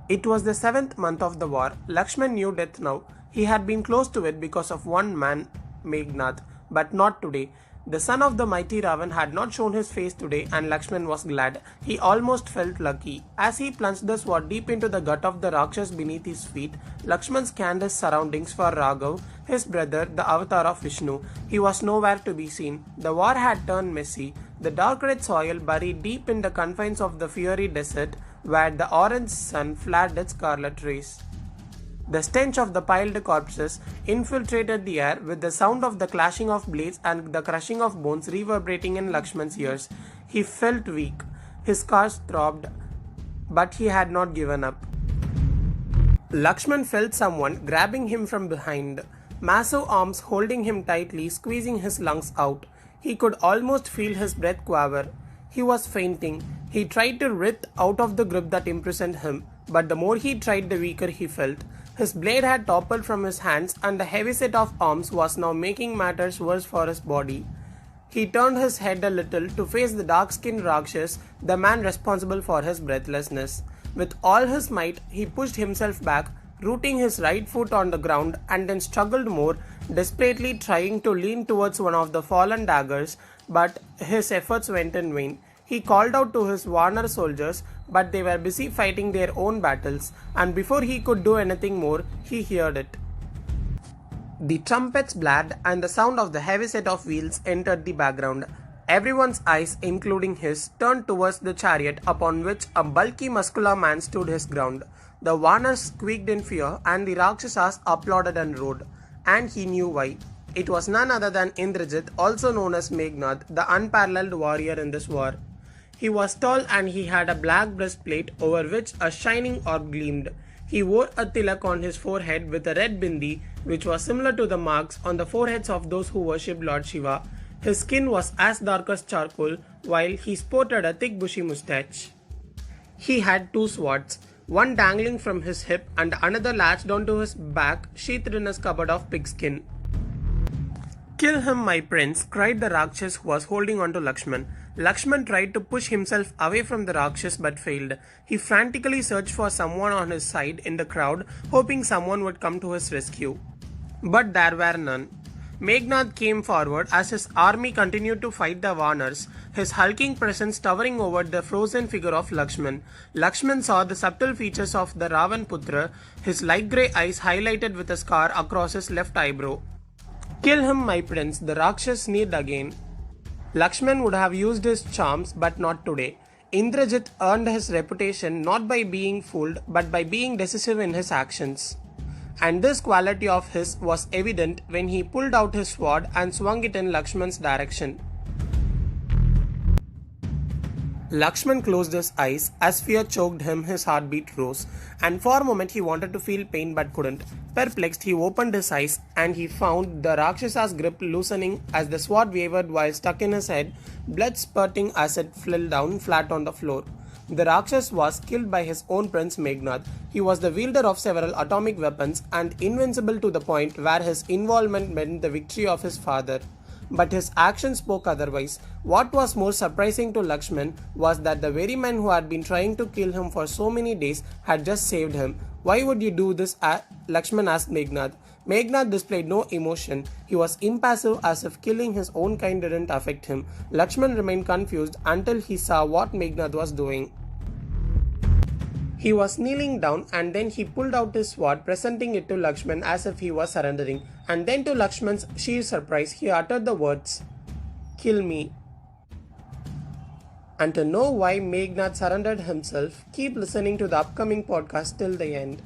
It was the 7th month of the war. Lakshman knew death now. He had been close to it because of one man, Meghnad, but not today. The son of the mighty Ravan had not shown his face today, and Lakshman was glad. He almost felt lucky. As he plunged the sword deep into the gut of the Rakshas beneath his feet, Lakshman scanned his surroundings for Raghav, his brother, the avatar of Vishnu. He was nowhere to be seen. The war had turned messy. The dark red soil buried deep in the confines of the fiery desert, where the orange sun flared its scarlet rays. The stench of the piled corpses infiltrated the air, with the sound of the clashing of blades and the crushing of bones reverberating in Lakshman's ears. He felt weak. His scars throbbed, but he had not given up. Lakshman felt someone grabbing him from behind, massive arms holding him tightly, squeezing his lungs out. He could almost feel his breath quiver. He was fainting. He tried to writhe out of the grip that imprisoned him, but the more he tried, the weaker he felt. His blade had toppled from his hands, and the heavy set of arms was now making matters worse for his body. He turned his head a little to face the dark-skinned Rakshas, the man responsible for his breathlessness. With all his might, he pushed himself back, rooting his right foot on the ground, and then struggled more, desperately trying to lean towards one of the fallen daggers, but his efforts went in vain. He called out to his Varnar soldiers, but they were busy fighting their own battles, and before he could do anything more, he heard it. The trumpets blared, and the sound of the heavy set of wheels entered the background. Everyone's eyes, including his, turned towards the chariot upon which a bulky muscular man stood his ground. The Varnars squeaked in fear, and the Rakshasas applauded and roared. And he knew why. It was none other than Indrajit, also known as Meghnad, the unparalleled warrior in this war. He was tall, and he had a black breastplate over which a shining orb gleamed. He wore a tilak on his forehead with a red bindi, which was similar to the marks on the foreheads of those who worshipped Lord Shiva. His skin was as dark as charcoal, while he sported a thick bushy moustache. He had two swords, one dangling from his hip and another latched onto his back, sheathed in his cupboard of pigskin. "Kill him, my prince," cried the Rakshas who was holding on to Lakshman. Lakshman tried to push himself away from the Rakshas but failed. He frantically searched for someone on his side in the crowd, hoping someone would come to his rescue. But there were none. Meghnad came forward as his army continued to fight the Varnars, his hulking presence towering over the frozen figure of Lakshman. Lakshman saw the subtle features of the Ravanputra, his light grey eyes highlighted with a scar across his left eyebrow. "Kill him, my prince," the Rakshas sneered again. Lakshman would have used his charms, but not today. Indrajit earned his reputation not by being fooled, but by being decisive in his actions. And this quality of his was evident when he pulled out his sword and swung it in Lakshman's direction. Lakshman closed his eyes. As fear choked him, his heartbeat rose, and for a moment he wanted to feel pain but couldn't. Perplexed, he opened his eyes, and he found the Rakshasa's grip loosening as the sword wavered while stuck in his head, blood spurting as it fell down flat on the floor. The Rakshas was killed by his own prince Meghnad. He was the wielder of several atomic weapons and invincible to the point where his involvement meant the victory of his father. But his actions spoke otherwise. What was more surprising to Lakshman was that the very man who had been trying to kill him for so many days had just saved him. "Why would you do this?" Lakshman asked Meghnad. Meghnad displayed no emotion. He was impassive, as if killing his own kind didn't affect him. Lakshman remained confused until he saw what Meghnad was doing. He was kneeling down, and then he pulled out his sword, presenting it to Lakshman as if he was surrendering. And then, to Lakshman's sheer surprise, he uttered the words, "Kill me." And to know why Meghnad surrendered himself, keep listening to the upcoming podcast till the end.